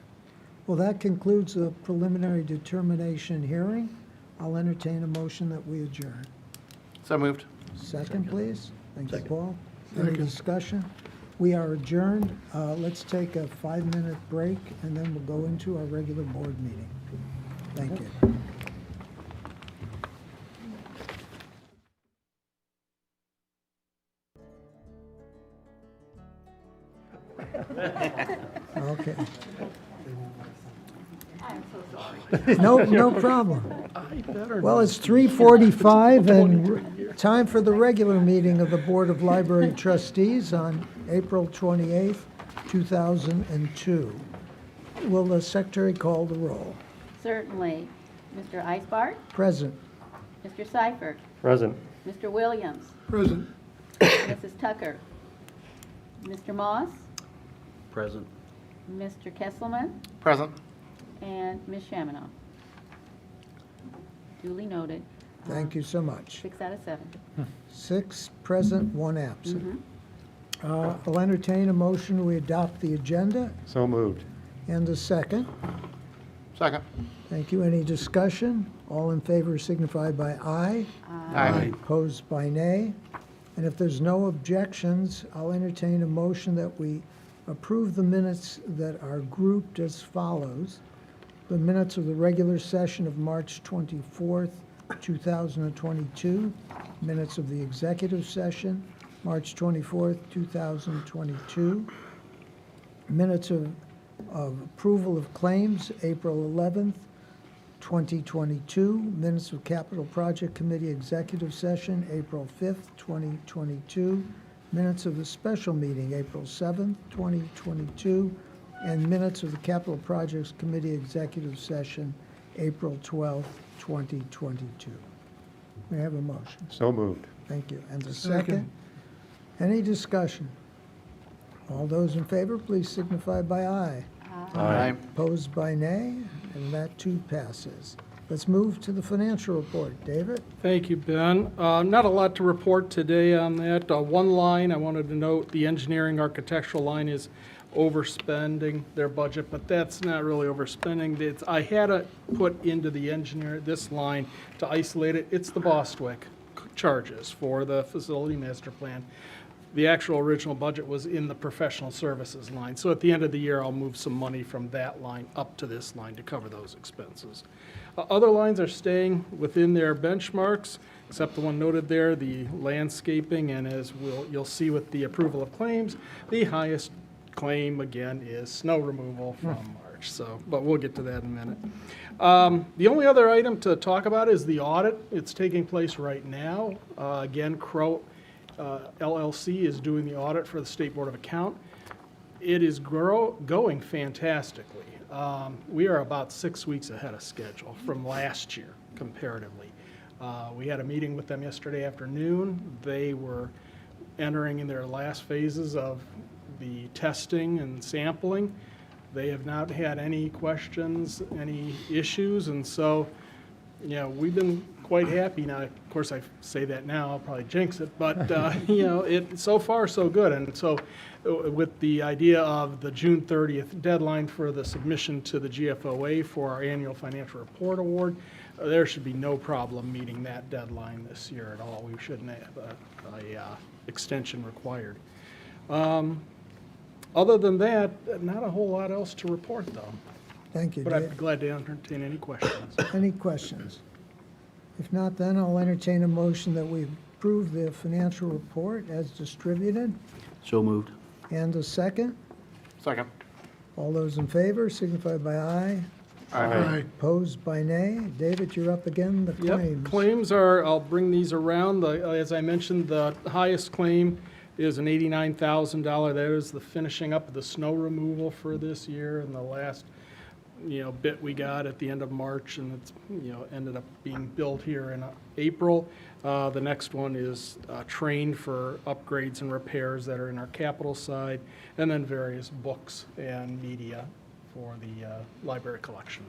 Well, that concludes the preliminary determination hearing. I'll entertain a motion that we adjourn. So moved. Second, please. Thank you, Second. Paul. Any discussion? We are adjourned. Let's take a 5-minute break, and then we'll go into our regular board meeting. Thank you. Okay. No problem. Well, it's 3:45 and time for the regular meeting of the Board of Library Trustees on April 28th, 2002. Will the secretary call the roll? Certainly. Mr. Eisbart, Present. Mr. Seifert, Present. Mr. Williams, Present. Mrs. Tucker, Mr. Moss, Present. Mr. Kesselman, Present. and Ms. Shamanoff. Duly noted. Thank you so much. 6 out of 7. 6 present, 1 absent. I'll entertain a motion, we adopt the agenda, So moved. and a second. Second. Thank you. Any discussion? All in favor signify by aye. Aye. Opposed by nay. And if there's no objections, I'll entertain a motion that we approve the minutes that are grouped as follows. The minutes of the regular session of March 24th, 2022. Minutes of the executive session, March 24th, 2022. Minutes of approval of claims, April 11th, 2022. Minutes of Capital Project Committee Executive Session, April 5th, 2022. Minutes of the special meeting, April 7th, 2022. And minutes of the Capital Projects Committee Executive Session, April 12th, 2022. May I have a motion? So moved. Thank you. And a second? Any discussion? All those in favor, please signify by aye. Aye. Opposed by nay, and that too passes. Let's move to the financial report. David? Thank you, Ben. Not a lot to report today on that. One line I wanted to note, the engineering architectural line is overspending their budget, but that's not really overspending. I had to put into the engineer this line to isolate it. It's the Bostwick charges for the facility master plan. The actual original budget was in the professional services line. So at the end of the year, I'll move some money from that line up to this line to cover those expenses. Other lines are staying within their benchmarks, except the one noted there, the landscaping, and as you'll see with the approval of claims, the highest claim again is snow removal from March. So, but we'll get to that in a minute. The only other item to talk about is the audit. It's taking place right now. Again, Crow LLC is doing the audit for the State Board of Account. It is going fantastically. We are about 6 weeks ahead of schedule from last year, comparatively. We had a meeting with them yesterday afternoon. They were entering in their last phases of the testing and sampling. They have not had any questions, any issues, and so, you know, we've been quite happy. Now, of course, I say that now, I'll probably jinx it, but, you know, so far so good. And so with the idea of the June 30th deadline for the submission to the GFOA for our annual financial report award, there should be no problem meeting that deadline this year at all. We shouldn't have a extension required. Other than that, not a whole lot else to report, though. Thank you, But I'd Dave. be glad to entertain any questions. Any questions? If not, then I'll entertain a motion that we approve the financial report as distributed. So moved. And a second. Second. All those in favor signify by aye. Opposed by nay. David, you're up again, the Yep, claims. claims are, I'll bring these around. As I mentioned, the highest claim is an $89,000. That is the finishing up of the snow removal for this year, and the last, bit we got at the end of March, and it's, ended up being billed here in April. The next one is trained for upgrades and repairs that are in our capital side, and then various books and media for the library collection.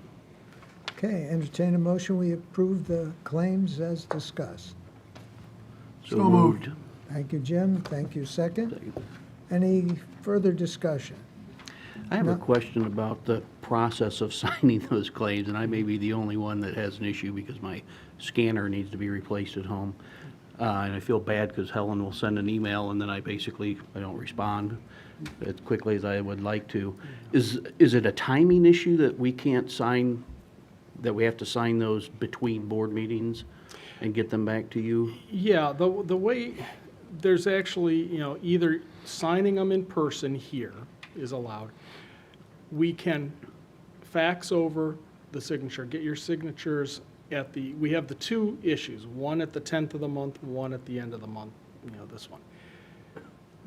Okay, entertain a motion, we approve the claims as discussed. So moved. Thank you, Jim. Thank you, second. Any further discussion? I have a question about the process of signing those claims, and I may be the only one that has an issue because my scanner needs to be replaced at home. And I feel bad because Helen will send an email and then I don't respond as quickly as I would like to. Is it a timing issue that we can't sign, that we have to sign those between board meetings and get them back to you? Yeah, the way, there's actually, either signing them in person here is allowed. We can fax over the signature, get your signatures we have the two issues, one at the 10th of the month, one at the end of the month, this one.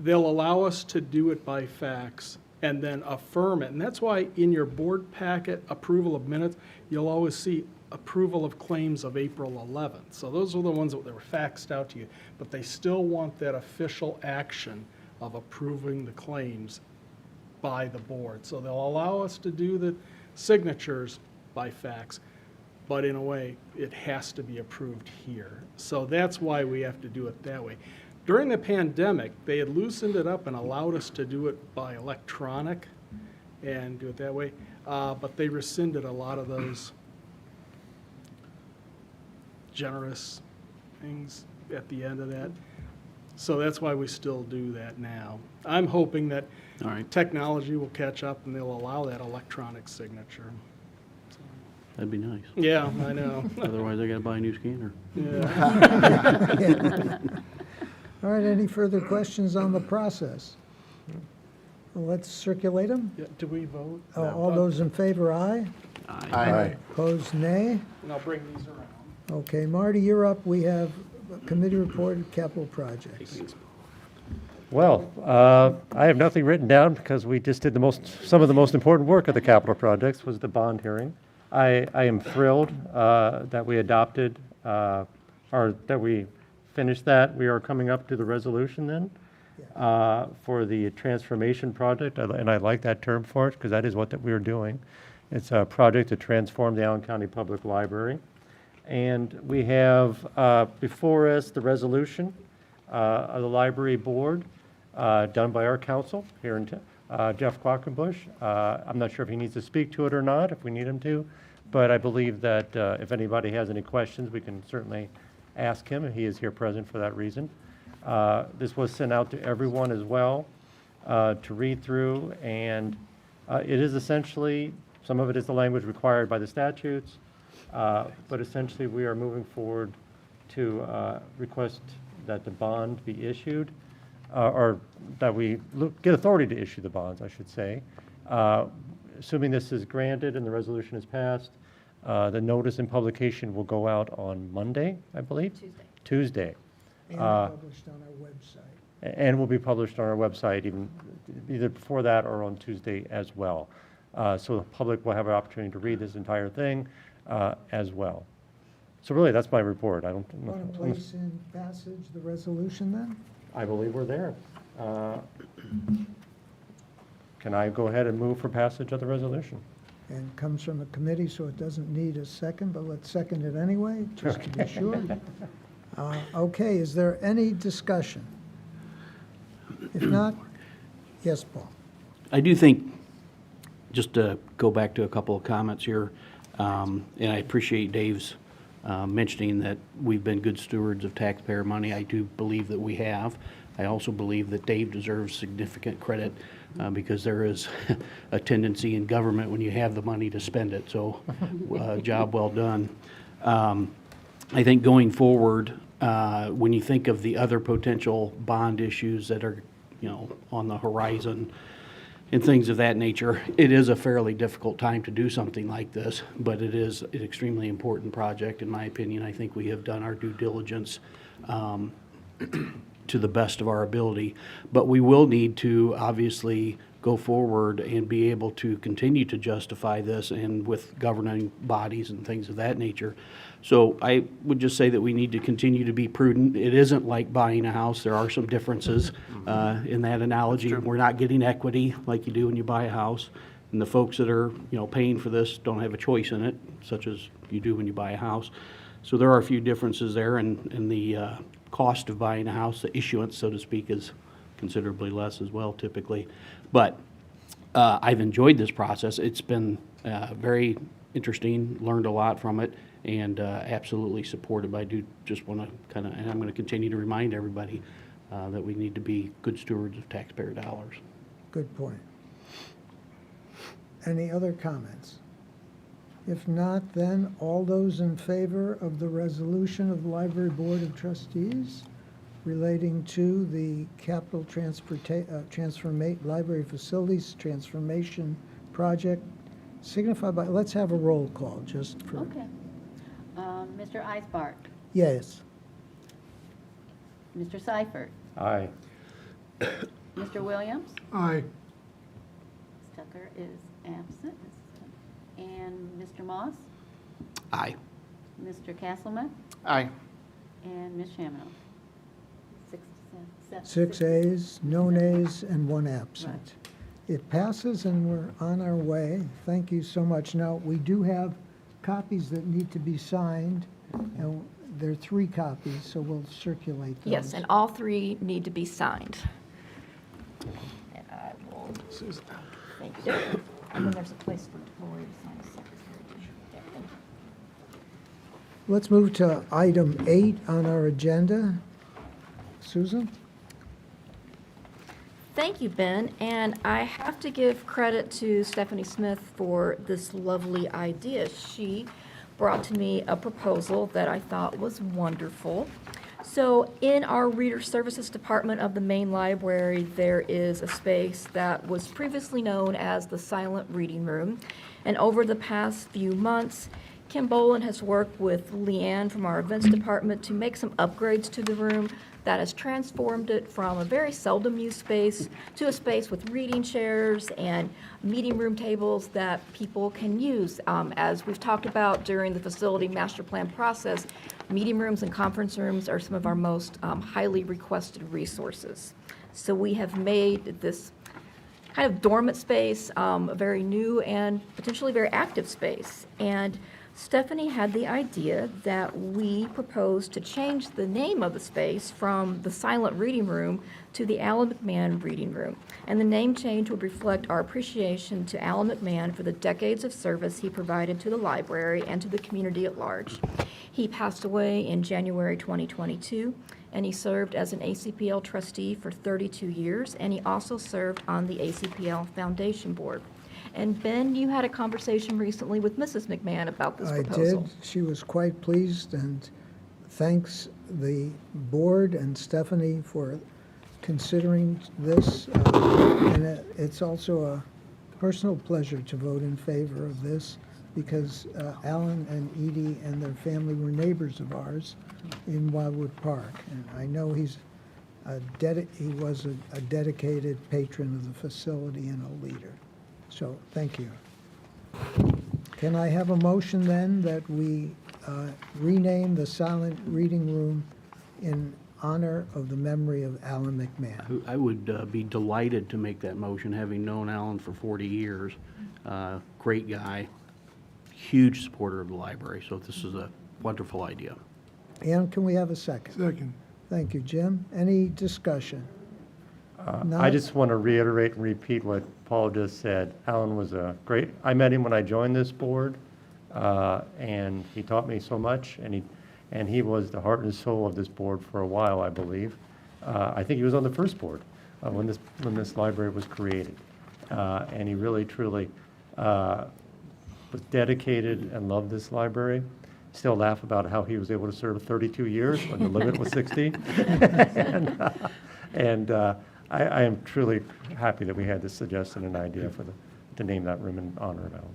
They'll allow us to do it by fax and then affirm it. And that's why in your board packet, approval of minutes, you'll always see approval of claims of April 11th. So those are the ones that were faxed out to you, but they still want that official action of approving the claims by the board. So they'll allow us to do the signatures by fax, but in a way, it has to be approved here. So that's why we have to do it that way. During the pandemic, they had loosened it up and allowed us to do it by electronic and do it that way, but they rescinded a lot of those generous things at the end of that. So that's why we still do that now. I'm hoping that All right, technology will catch up and they'll allow that electronic signature. that'd be nice. Yeah, I know. Otherwise, I gotta buy a new scanner. Yeah. All right, any further questions on the process? Let's circulate them. Yeah, do we vote? All those in favor, aye. Aye. Opposed, nay. And I'll bring these around. Okay, Marty, you're up. We have a committee report of capital projects. Well, I have nothing written down because we just did some of the most important work of the capital projects was the bond hearing. I am thrilled that we adopted, or that we finished that. We are coming up to the resolution then for the transformation project, and I like that term for it because that is what we are doing. It's a project to transform the Allen County Public Library. And we have before us the resolution of the library board done by our counsel here in Jeff Quackenbush. I'm not sure if he needs to speak to it or not, if we need him to, but I believe that if anybody has any questions, we can certainly ask him, and he is here present for that reason. This was sent out to everyone as well to read through, and it is essentially, some of it is the language required by the statutes, but essentially we are moving forward to request that the bond be issued, or that we get authority to issue the bonds, I should say. Assuming this is granted and the resolution is passed, the notice and publication will go out on Monday, I believe? Tuesday. And published on our website. And will be published on our website either before that or on Tuesday as well. So the public will have an opportunity to read this entire thing as well. So really, that's my report. Want to place in passage the resolution then? I believe we're there. Can I go ahead and move for passage of the resolution? And comes from a committee, so it doesn't need a second, but let's second it anyway, just to be sure. Okay, is there any discussion? If not, yes, Paul. I do think, just to go back to a couple of comments here, and I appreciate Dave's mentioning that we've been good stewards of taxpayer money. I do believe that we have. I also believe that Dave deserves significant credit because there is a tendency in government when you have the money to spend it. So job well done. I think going forward, when you think of the other potential bond issues that are, on the horizon, and things of that nature. It is a fairly difficult time to do something like this, but it is an extremely important project, in my opinion. I think we have done our due diligence to the best of our ability, but we will need to obviously go forward and be able to continue to justify this and with governing bodies and things of that nature. So I would just say that we need to continue to be prudent. It isn't like buying a house. There are some differences in that analogy. We're not getting equity like you do when you buy a house. And the folks that are, paying for this don't have a choice in it, such as you do when you buy a house. So there are a few differences there, and the cost of buying a house, the issuance, so to speak, is considerably less as well typically. But I've enjoyed this process. It's been very interesting, learned a lot from it, and absolutely supportive. I do just want to and I'm going to continue to remind everybody that we need to be good stewards of taxpayer dollars. Good point. Any other comments? If not, then all those in favor of the resolution of the Library Board of Trustees relating to the capital library facilities transformation project, signify by, let's have a roll call just for. Okay. Mr. Eisbart, Yes. Mr. Seifert, Aye. Mr. Williams, Aye. Ms. Tucker is absent, and Mr. Moss, Aye. Mr. Castleman, Aye. and Ms. Shamino. 6 ayes, no nays, and 1 absent. It passes and we're on our way. Thank you so much. Now, we do have copies that need to be signed, and there are 3 copies, so we'll circulate those. Yes, and all 3 need to be signed. And I will, thank you. And then there's a place for Lori to sign a secretary. There, thank you. Let's move to item 8 on our agenda. Susan? Thank you, Ben, and I have to give credit to Stephanie Smith for this lovely idea. She brought to me a proposal that I thought was wonderful. So in our Reader Services Department of the main library, there is a space that was previously known as the Silent Reading Room. And over the past few months, Kim Boland has worked with Leanne from our events department to make some upgrades to the room that has transformed it from a very seldom used space to a space with reading chairs and meeting room tables that people can use. As we've talked about during the facility master plan process, meeting rooms and conference rooms are some of our most highly requested resources. So we have made this kind of dormant space a very new and potentially very active space. And Stephanie had the idea that we proposed to change the name of the space from the Silent Reading Room to the Alan McMahon Reading Room. And the name change would reflect our appreciation to Alan McMahon for the decades of service he provided to the library and to the community at large. He passed away in January 2022, and he served as an ACPL trustee for 32 years, and he also served on the ACPL Foundation Board. And Ben, you had a conversation recently with Mrs. McMahon about this proposal. I did. She was quite pleased, and thanks the board and Stephanie for considering this. And it's also a personal pleasure to vote in favor of this because Alan and Edie and their family were neighbors of ours in Wildwood Park. And I know he was a dedicated patron of the facility and a leader. So, thank you. Can I have a motion then that we rename the Silent Reading Room in honor of the memory of Alan McMahon? I would be delighted to make that motion, having known Alan for 40 years. Great guy, huge supporter of the library, so this is a wonderful idea. And can we have a second? Second. Thank you, Jim. Any discussion? I Not- just want to reiterate and repeat what Paul just said. Alan was I met him when I joined this board, and he taught me so much, and he was the heart and soul of this board for a while, I believe. I think he was on the first board when this library was created. And he really, truly was dedicated and loved this library. Still laugh about how he was able to serve 32 years when the limit was 60. I am truly happy that we had this suggestion and idea to name that room in honor of Alan.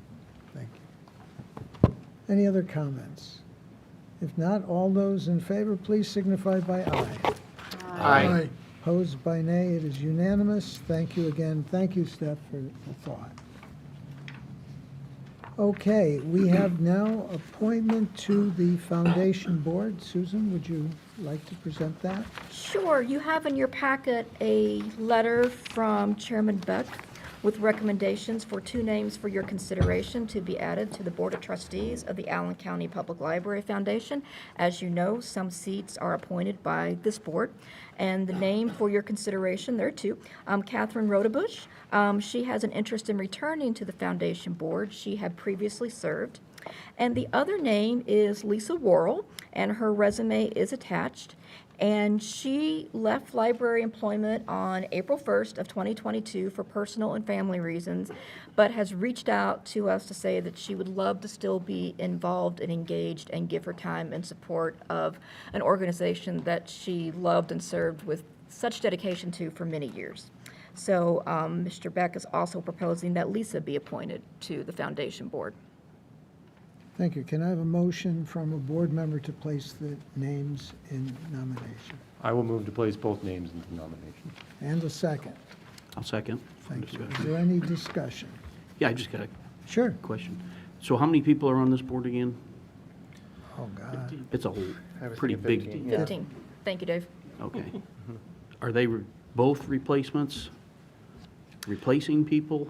Thank you. Any other comments? If not, all those in favor, please signify by aye. Aye. Opposed by nay, it is unanimous. Thank you again. Thank you, Steph, for the thought. Okay, we have now appointment to the Foundation Board. Susan, would you like to present that? Sure. You have in your packet a letter from Chairman Beck with recommendations for 2 names for your consideration to be added to the Board of Trustees of the Allen County Public Library Foundation. As you know, some seats are appointed by this board. And the name for your consideration, there are 2, Catherine Rodebush. She has an interest in returning to the Foundation Board. She had previously served. And the other name is Lisa Worrell, and her resume is attached. And she left library employment on April 1st of 2022 for personal and family reasons, but has reached out to us to say that she would love to still be involved and engaged and give her time and support of an organization that she loved and served with such dedication to for many years. So Mr. Beck is also proposing that Lisa be appointed to the Foundation Board. Thank you. Can I have a motion from a board member to place the names in nomination? I will move to place both names into nomination. And a second. I'll second. Thank you. Is Discussion. there any discussion? Yeah, I just got a Sure. question. So how many people are on this board again? Oh, God. It's a whole, I was pretty thinking big, 15. Yeah. 15. Thank you, Dave. okay. Are they both replacements? Replacing people?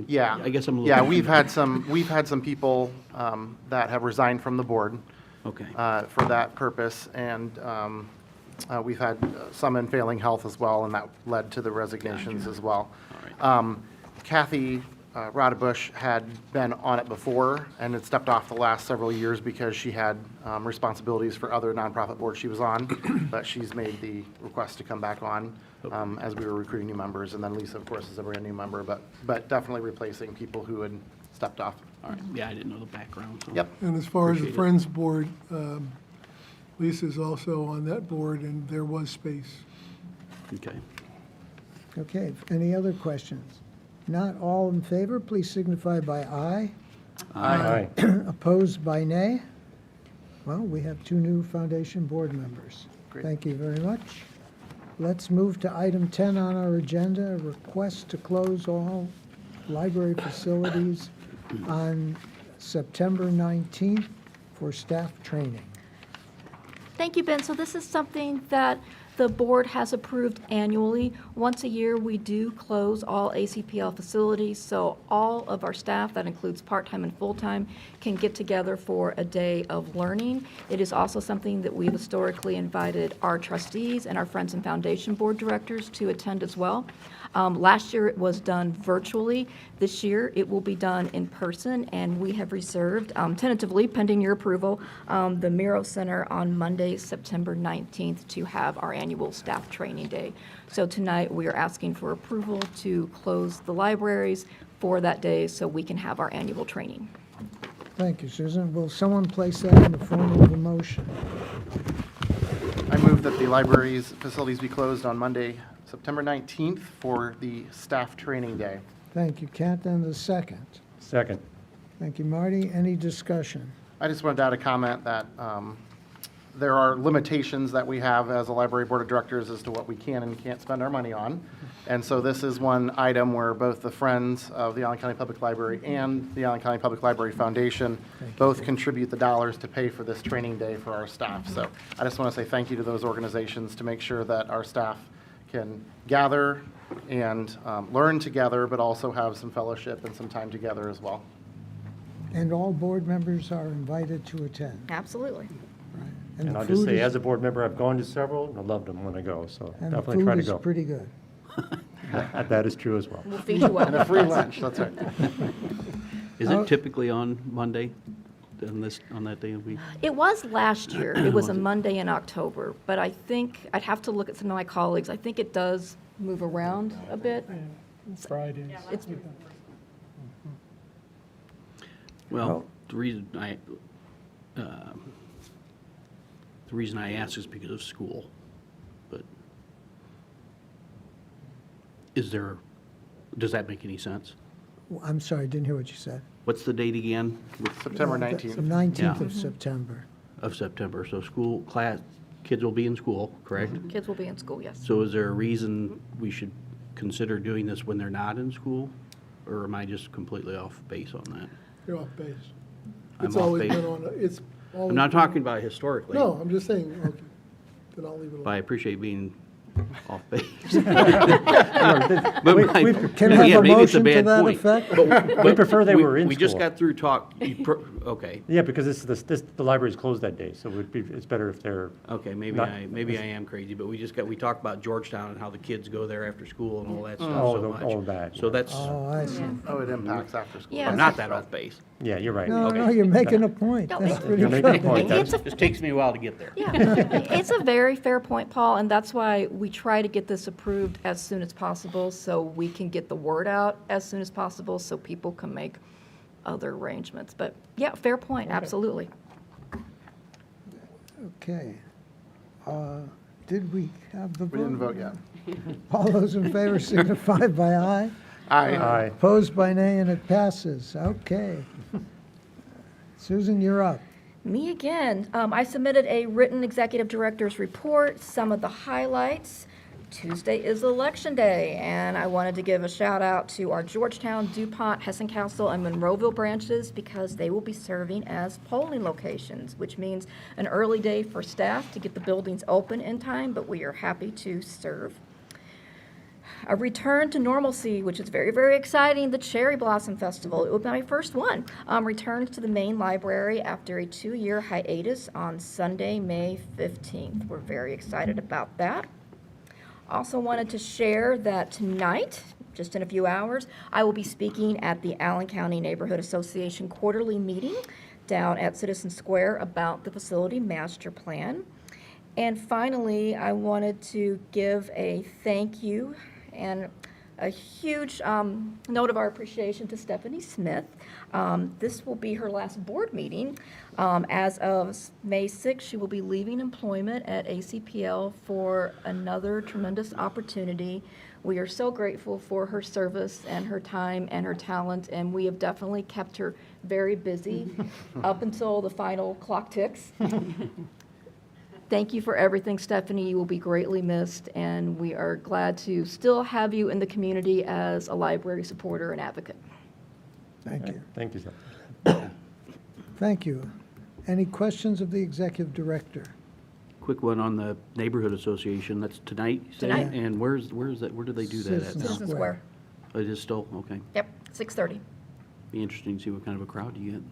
Yeah. I guess I'm a little. Yeah, we've had some people that have resigned from the board Okay, for that purpose, and we've had some in failing health as well, and that led to the resignations as well. all right. Kathy Rodebush had been on it before and had stepped off the last several years because she had responsibilities for other nonprofit boards she was on, but she's made the request to come back on as we were recruiting new members. And then Lisa, of course, is a brand new member, but definitely replacing people who had stepped off. All right, yeah, I didn't know the background, so. Yep. And as far as the Appreciate it. Friends Board, Lisa's also on that board, and there was space. Okay. Okay, any other questions? Not all in favor, please signify by aye. Aye. Opposed by nay? Well, we have 2 new Foundation Board members. Great. Thank you very much. Let's move to item 10 on our agenda, a request to close all library facilities on September 19th for staff training. Thank you, Ben. So this is something that the board has approved annually. Once a year, we do close all ACPL facilities, so all of our staff, that includes part-time and full-time, can get together for a day of learning. It is also something that we've historically invited our trustees and our Friends and Foundation Board directors to attend as well. Last year, it was done virtually. This year, it will be done in person, and we have reserved, tentatively, pending your approval, the Miro Center on Monday, September 19th, to have our annual staff training day. So tonight, we are asking for approval to close the libraries for that day so we can have our annual training. Thank you, Susan. Will someone place that in the form of a motion? I move that the library's facilities be closed on Monday, September 19th for the staff training day. Thank you, Kent, and the second. Second. Thank you, Marty. Any discussion? I just wanted to add a comment that there are limitations that we have as a library board of directors as to what we can and can't spend our money on. And so this is one item where both the Friends of the Allen County Public Library and the Allen County Public Library Foundation both contribute the dollars to pay for this training day for our staff. So I just want to say thank you to those organizations to make sure that our staff can gather and learn together, but also have some fellowship and some time together as well. And all board members are invited to attend. Absolutely. Right. And the I'll just food say, is- as a board member, I've gone to several, and I loved them when I go, so And the definitely try food to is go. pretty good. That is true as well. We'll feed you well. And a free lunch, that's right. Is it typically on Monday, on that day of the week? It was last year. It was a Was it? Monday in October, but I think, I'd have to look at some of my colleagues. I think it does move around a bit. Fridays. It's, Well, the reason I ask is because of school, but Does that make any sense? I'm sorry, didn't hear what you said. What's the date again September The 19th. 19th Yeah. of September. of September? So kids will be in school, correct? Kids will be in school, yes. So is there a reason we should consider doing this when they're not in school? Or am I just completely off base on that? You're off base. I'm It's off always base. been on, it's always. I'm not been- talking about historically. No, I'm just saying, okay, then I'll leave it But I alone. appreciate being off base. We- we- Can I have a motion to that effect? We prefer they We- were in We just school. got through okay, Yeah, because the library's closed that day, so it's better if they're, okay, maybe Not- I am crazy, but we talked about Georgetown and how the kids go there after school and all that stuff Oh, so the- much. all that, So yeah. that's, Oh, I see. Oh, it impacts after school. Yeah. I'm not that off base. yeah, you're right. No, Okay. no, you're making a point. No, That's it- pretty You're making a good. point. It's a Just takes me a while to get there. Yeah, it's a very fair point, Paul, and that's why we try to get this approved as soon as possible, so we can get the word out as soon as possible, so people can make other arrangements. But, yeah, fair point, absolutely. Okay. Did we have the vote? We didn't vote yet. All those in favor signify by aye. Aye. Aye. Opposed by nay, and it passes. Okay. Susan, you're up. Me again. I submitted a written executive director's report, some of the highlights. Tuesday is Election Day, and I wanted to give a shout out to our Georgetown, DuPont, Hessen Castle, and Monroeville branches because they will be serving as polling locations, which means an early day for staff to get the buildings open in time, but we are happy to serve. A return to normalcy, which is very, very exciting. The Cherry Blossom Festival, it will be my first one, returns to the main library after a 2-year hiatus on Sunday, May 15th. We're very excited about that. Also wanted to share that tonight, just in a few hours, I will be speaking at the Allen County Neighborhood Association quarterly meeting down at Citizen Square about the facility master plan. And finally, I wanted to give a thank you and a huge note of our appreciation to Stephanie Smith. This will be her last board meeting. As of May 6th, she will be leaving employment at ACPL for another tremendous opportunity. We are so grateful for her service and her time and her talent, and we have definitely kept her very busy up until the final clock ticks. Thank you for everything, Stephanie. You will be greatly missed, and we are glad to still have you in the community as a library supporter and advocate. Thank you. Thank you, sir. Thank you. Any questions of the executive director? Quick one on the neighborhood association, that's tonight, you say? Tonight. And where is that, where do they do that at Citizen now? Citizen Square. Square. Oh, it is still, okay. Yep, 6:30. Be interesting to see what kind of a crowd you get.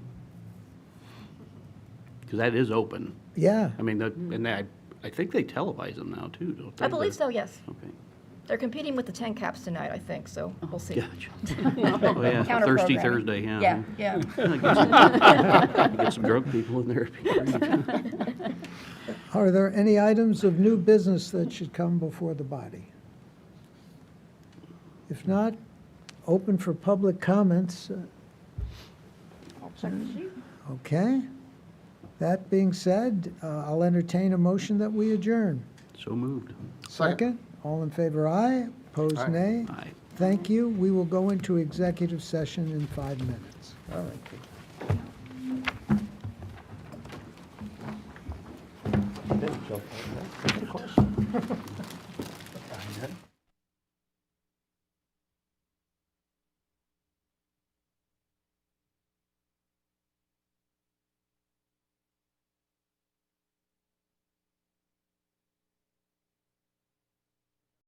Because that is open. Yeah, I mean, and I think they televise them now too, don't they? I believe so, yes. Okay. They're competing with the 10 caps tonight, I think, so we'll see. Gotcha. Oh, yeah, Counter Thirsty programming. Thursday, yeah. Yeah, yeah. Get some drunk people in there. are there any items of new business that should come before the body? If not, open for public comments. Okay. That being said, I'll entertain a motion that we adjourn. So moved. Second, all in favor, aye. Opposed, Aye. nay. Aye. Thank you. We will go into executive session in 5 minutes. All right. Jump on that. Good question.